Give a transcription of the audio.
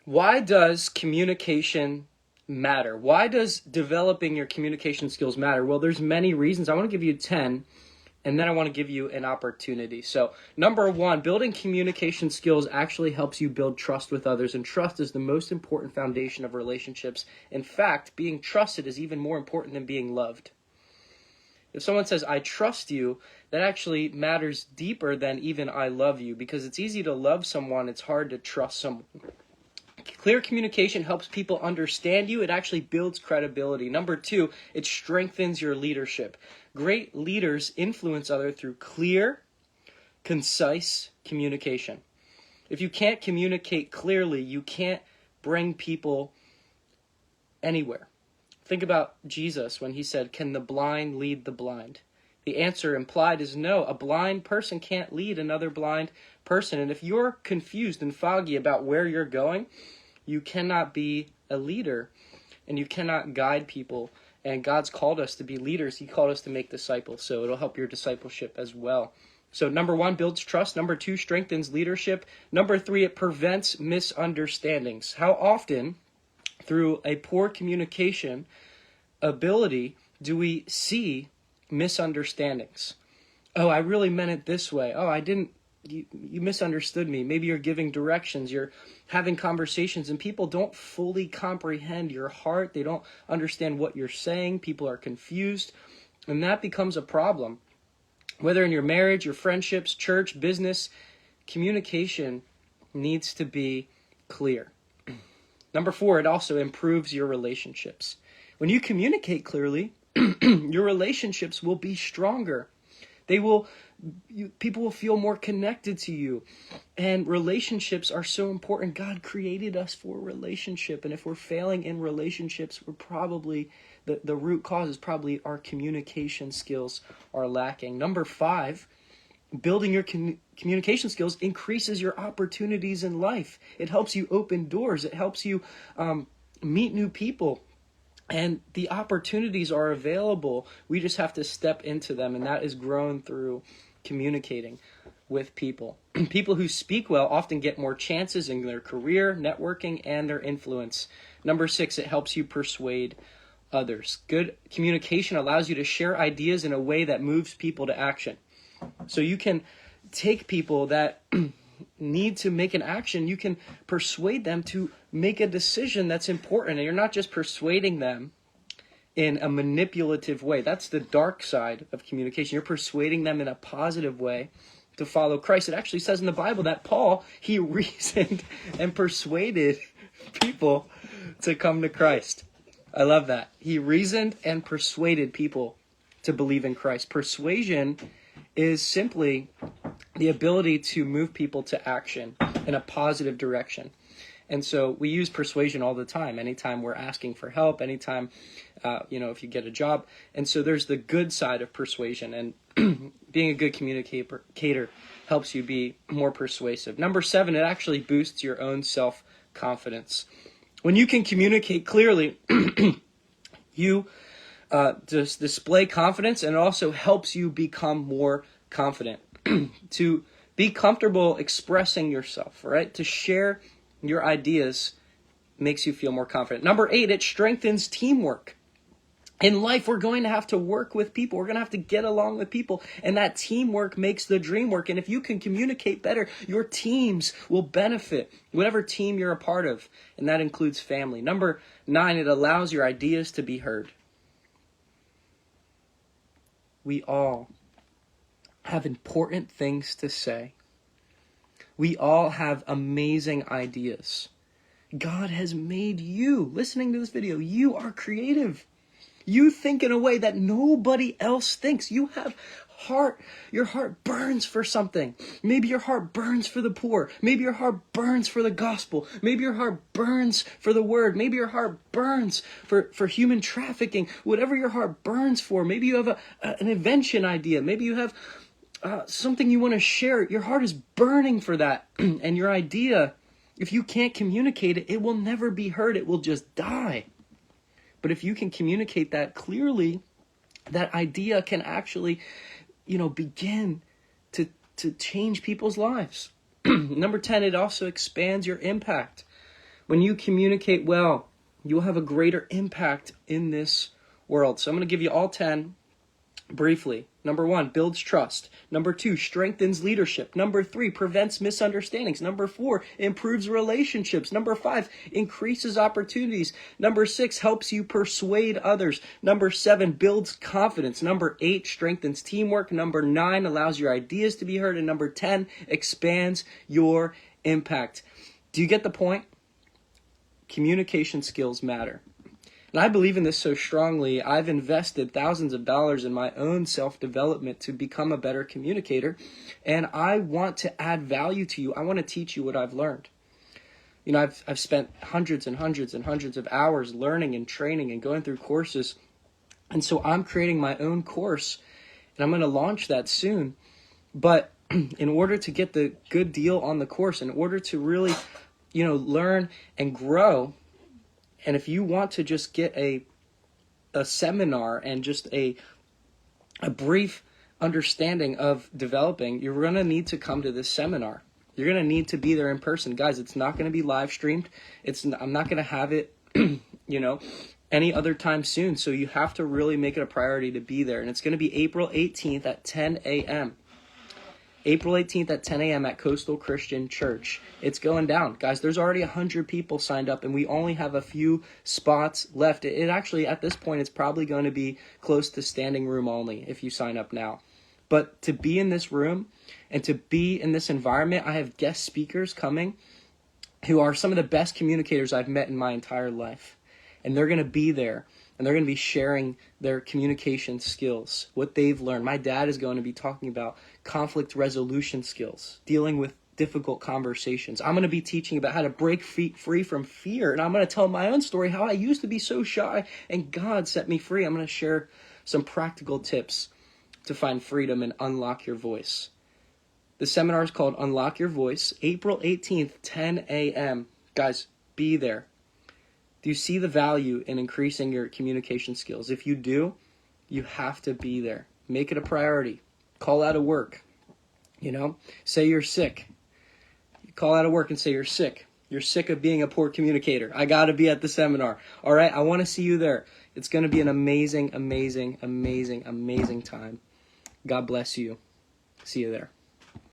Why does communication matter? Why does developing your communication skills matter? Well, there's many reasons. I want to give you 10, and then I want to give you an opportunity. So, number one, building communication skills actually helps you build trust with others, and trust is the most important foundation of relationships. In fact, being trusted is even more important than being loved. If someone says, I trust you, that actually matters deeper than even I love you, because it's easy to love someone, it's hard to trust someone. Clear communication helps people understand you. It actually builds credibility. Number two, it strengthens your leadership. Great leaders influence others through clear, concise communication. If you can't communicate clearly, you can't bring people anywhere. Think about Jesus when he said, can the blind lead the blind? The answer implied is no. A blind person can't lead another blind person. And if you're confused and foggy about where you're going, you cannot be a leader and you cannot guide people. And God's called us to be leaders. He called us to make disciples. So it'll help your discipleship as well. So number one, builds trust. Number two, strengthens leadership. Number three, it prevents misunderstandings. How often, through a poor communication ability, do we see misunderstandings? Oh, I really meant it this way. Oh, I didn't. You misunderstood me. Maybe you're giving directions. You're having conversations and people don't fully comprehend your heart. They don't understand what you're saying. People are confused. And that becomes a problem. Whether in your marriage, your friendships, church, business, communication needs to be clear. Number four, it also improves your relationships. When you communicate clearly, your relationships will be stronger. People will feel more connected to you. And relationships are so important. God created us for relationship. And if we're failing in relationships, we're probably, the root cause is probably our communication skills are lacking. Number five, building your communication skills increases your opportunities in life. It helps you open doors. It helps you meet new people. And the opportunities are available. We just have to step into them. And that is grown through communicating with people. People who speak well often get more chances in their career, networking, and their influence. Number six, it helps you persuade others. Good communication allows you to share ideas in a way that moves people to action. So you can take people that need to make an action, you can persuade them to make a decision that's important. And you're not just persuading them in a manipulative way. That's the dark side of communication. You're persuading them in a positive way to follow Christ. It actually says in the Bible that Paul, he reasoned and persuaded people to come to Christ. I love that. He reasoned and persuaded people to believe in Christ. Persuasion is simply the ability to move people to action in a positive direction. And so we use persuasion all the time, anytime we're asking for help, anytime, if you get a job. And so there's the good side of persuasion, and being a good communicator helps you be more persuasive. Number seven, it actually boosts your own self-confidence. When you can communicate clearly, you just display confidence, and it also helps you become more confident. To be comfortable expressing yourself, right? To share your ideas makes you feel more confident. Number eight, it strengthens teamwork. In life, we're going to have to work with people. We're going to have to get along with people. And that teamwork makes the dream work. And if you can communicate better, your teams will benefit, whatever team you're a part of. And that includes family. Number nine, it allows your ideas to be heard. We all have important things to say. We all have amazing ideas. God has made you, listening to this video, you are creative. You think in a way that nobody else thinks. You have heart. Your heart burns for something. Maybe your heart burns for the poor. Maybe your heart burns for the gospel. Maybe your heart burns for the word. Maybe your heart burns for human trafficking. Whatever your heart burns for. Maybe you have an invention idea. Maybe you have something you want to share. Your heart is burning for that. And your idea, if you can't communicate it, it will never be heard. It will just die. But if you can communicate that clearly, that idea can actually, begin to change people's lives. Number 10, it also expands your impact. When you communicate well, you'll have a greater impact in this world. So I'm going to give you all 10 briefly. Number 1, builds trust. Number 2, strengthens leadership. Number 3, prevents misunderstandings. Number 4, improves relationships. Number 5, increases opportunities. Number 6, helps you persuade others. Number 7, builds confidence. Number 8, strengthens teamwork. Number 9, allows your ideas to be heard. And number 10, expands your impact. Do you get the point? Communication skills matter. And I believe in this so strongly, I've invested thousands of dollars in my own self-development to become a better communicator. And I want to add value to you. I want to teach you what I've learned. You know, I've spent hundreds and hundreds and hundreds of hours learning and training and going through courses. And so I'm creating my own course, and I'm going to launch that soon. But in order to get the good deal on the course, in order to really, learn and grow, and if you want to just get a seminar and just a brief understanding of developing, you're going to need to come to this seminar. You're going to need to be there in person. Guys, it's not going to be live streamed. I'm not going to have it, any other time soon. So you have to really make it a priority to be there. And it's going to be April 18th at 10 a.m. April 18th at 10 a.m. at Coastal Christian Church. It's going down. Guys, there's already 100 people signed up, and we only have a few spots left. It actually, at this point, it's probably going to be close to standing room only if you sign up now. But to be in this room and to be in this environment, I have guest speakers coming who are some of the best communicators I've met in my entire life. And they're going to be there. And they're going to be sharing their communication skills, what they've learned. My dad is going to be talking about conflict resolution skills, dealing with difficult conversations. I'm going to be teaching about how to break free from fear. And I'm going to tell my own story, how I used to be so shy and God set me free. I'm going to share some practical tips to find freedom and unlock your voice. The seminar is called Unlock Your Voice, April 18th, 10 a.m. Guys, be there. Do you see the value in increasing your communication skills? If you do, you have to be there. Make it a priority. Call out of work. Say you're sick. You call out of work and say you're sick. You're sick of being a poor communicator. I got to be at the seminar. All right, I want to see you there. It's going to be an amazing, amazing, amazing, amazing time. God bless you. See you there.